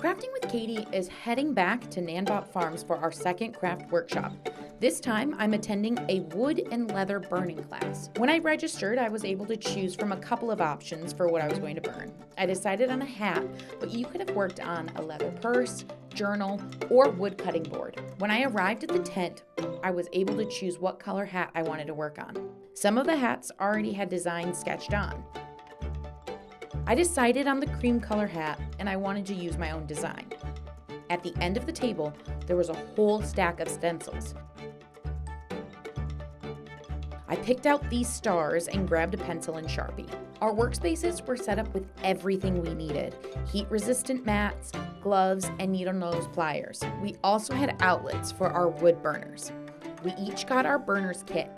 Crafting with Katie is heading back to Nanbop Farms for our second craft workshop. This time, I'm attending a wood and leather burning class. When I registered, I was able to choose from a couple of options for what I was going to burn. I decided on a hat, but you could have worked on a leather purse, journal, or wood cutting board. When I arrived at the tent, I was able to choose what color hat I wanted to work on. Some of the hats already had designs sketched on. I decided on the cream color hat, and I wanted to use my own design. At the end of the table, there was a whole stack of stencils. I picked out these stars and grabbed a pencil and Sharpie. Our workspaces were set up with everything we needed: heat-resistant mats, gloves, and needle nose pliers. We also had outlets for our wood burners. We each got our burner's kit.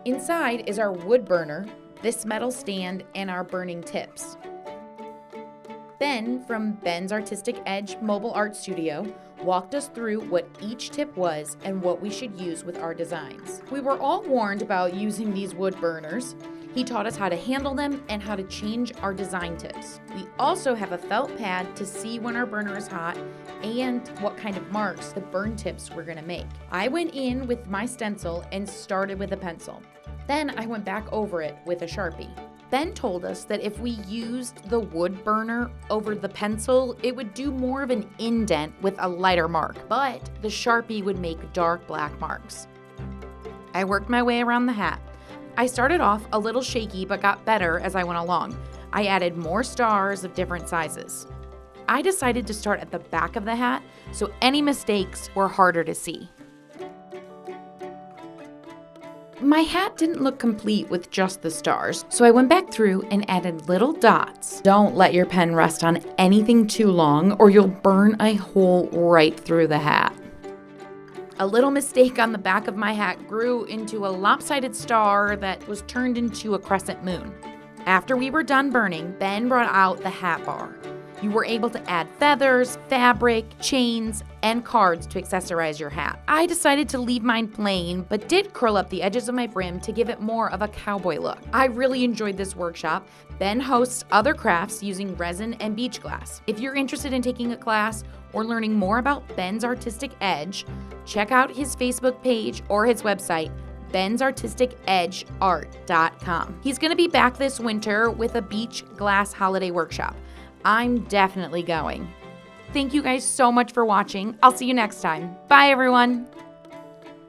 Inside is our wood burner, this metal stand, and our burning tips. Ben from Ben's Artistic Edge Mobile Art Studio walked us through what each tip was and what we should use with our designs. We were all warned about using these wood burners. He taught us how to handle them and how to change our design tips. We also have a felt pad to see when our burner is hot and what kind of marks the burn tips we're gonna make. I went in with my stencil and started with a pencil. Then I went back over it with a Sharpie. Ben told us that if we used the wood burner over the pencil, it would do more of an indent with a lighter mark, but the Sharpie would make dark black marks. I worked my way around the hat. I started off a little shaky but got better as I went along. I added more stars of different sizes. I decided to start at the back of the hat so any mistakes were harder to see. My hat didn't look complete with just the stars, so I went back through and added little dots. Don't let your pen rest on anything too long or you'll burn a hole right through the hat. A little mistake on the back of my hat grew into a lopsided star that was turned into a crescent moon. After we were done burning, Ben brought out the hat bar. You were able to add feathers, fabric, chains, and cards to accessorize your hat. I decided to leave mine plain, but did curl up the edges of my brim to give it more of a cowboy look. I really enjoyed this workshop. Ben hosts other crafts using resin and beach glass. If you're interested in taking a class or learning more about Ben's Artistic Edge, check out his Facebook page or his website, bensartisticedgeart.com. He's gonna be back this winter with a beach glass holiday workshop. I'm definitely going. Thank you guys so much for watching. I'll see you next time. Bye, everyone.